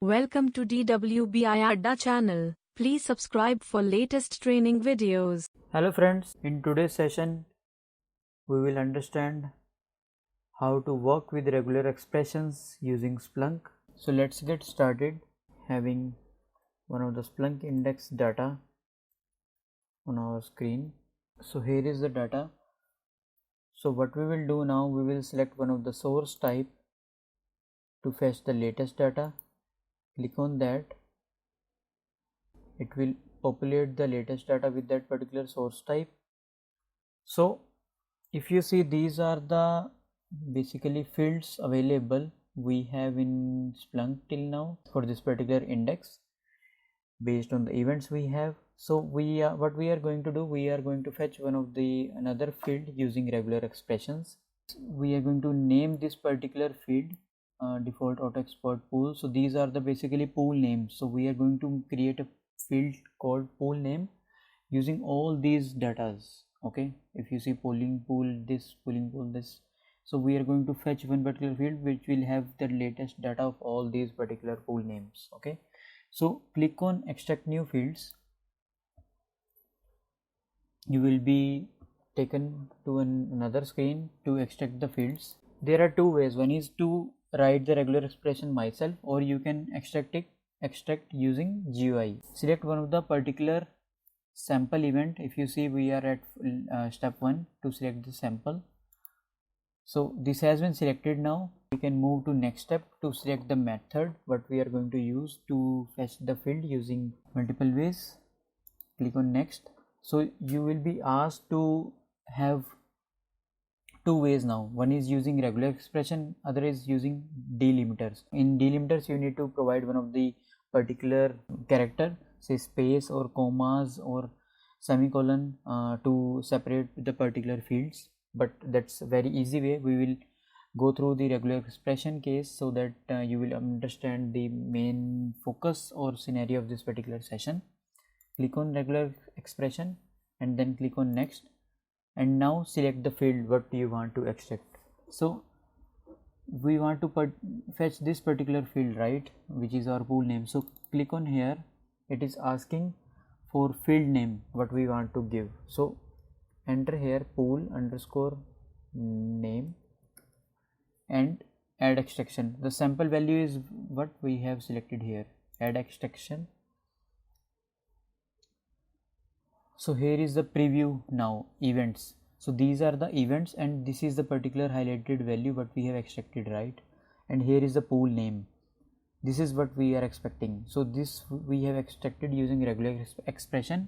Welcome to DWBI Adda channel. Please subscribe for latest training videos. Hello friends, in today's session we will understand how to work with regular expressions using Splunk. So let's get started. Having one of the Splunk index data on our screen. So here is the data. So what we will do now, we will select one of the source type to fetch the latest data. Click on that. It will populate the latest data with that particular source type. So if you see, these are the basically fields available we have in Splunk till now for this particular index based on the events we have. So what we are going to do, we are going to fetch another field using regular expressions. We are going to name this particular field default auto export pool. So these are the basically pool names. So we are going to create a field called pool name using all these datas. Okay, if you see polling pool this, polling pool this, so we are going to fetch one particular field which will have the latest data of all these particular pool names. Okay, so click on extract new fields. You will be taken to another screen to extract the fields. There are two ways. One is to write the regular expression myself, or you can extract using GUI. Select one of the particular sample event. If you see, we are at step 1 to select the sample. So this has been selected. Now we can move to next step to select the method what we are going to use to fetch the field using multiple ways. Click on next. So you will be asked to have two ways now. One is using regular expression, other is using delimiters. In delimiters you need to provide one of the particular character, say space or commas or semicolon to separate the particular fields, but that's a very easy way. We will go through the regular expression case so that you will understand the main focus or scenario of this particular session. Click on regular expression and then click on next, and now select the field what you want to extract. So we want to fetch this particular field, right, which is our pool name. So click on here. It is asking for field name what we want to give. So enter here pool underscore name and add extraction. The sample value is what we have selected here, add extraction. So here is the preview now, events. So these are the events and this is the particular highlighted value what we have extracted, right? And here is the pool name. This is what we are expecting. So this we have extracted using regular expression.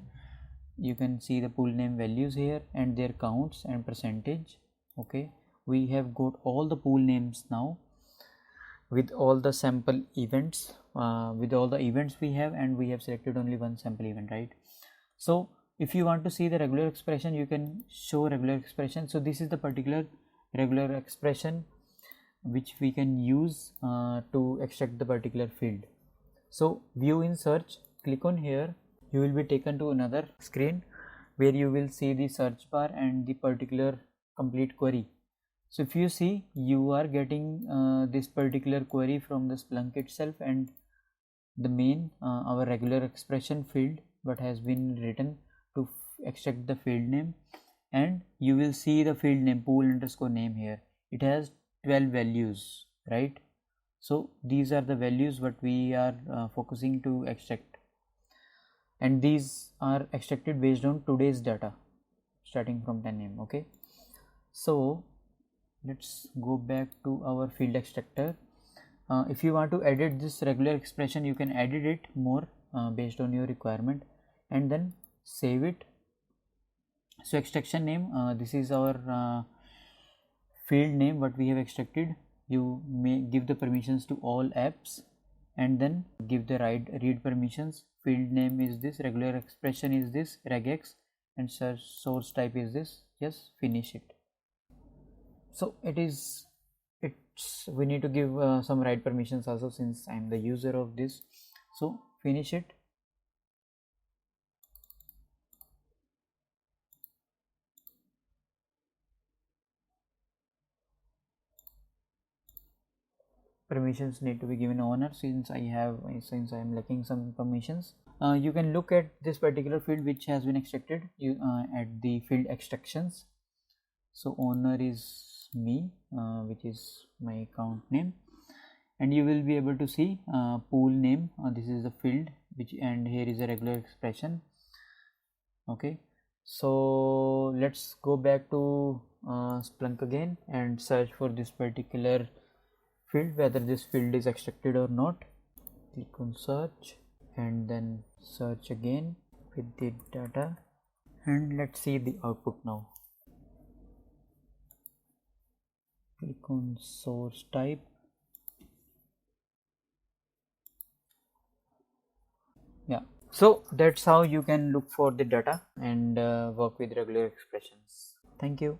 You can see the pool name values here and their counts and percentage. Okay, we have got all the pool names now with all the sample events, with all the events we have, and we have selected only one sample event, right? So if you want to see the regular expression, you can show regular expression. So this is the particular regular expression which we can use to extract the particular field. So view in search, click on here. You will be taken to another screen where you will see the search bar and the particular complete query. So if you see, you are getting this particular query from the Splunk itself, and the main our regular expression field what has been written to extract the field name, and you will see the field name pool underscore name here. It has 12 values, right? So these are the values what we are focusing to extract, and these are extracted based on today's data starting from 10 am. Okay, so let's go back to our field extractor. If you want to edit this regular expression, you can edit it more based on your requirement and then save it. So extraction name, this is our field name what we have extracted. You may give the permissions to all apps and then give the read permissions. Field name is this, regular expression is this, regex, and source type is this. Just finish it. So we need to give some write permissions also since I am the user of this. So finish it. permissions need to be given owner, since I am lacking some permissions. You can look at this particular field which has been extracted at the field extractions. So owner is me, which is my account name, and you will be able to see pool name. This is the field which, and here is a regular expression. Okay, so let's go back to Splunk again and search for this particular field, whether this field is extracted or not. Click on search and then search again with the data, and let's see the output now. Click on source type. Yeah, so that's how you can look for the data and work with regular expressions. Thank you.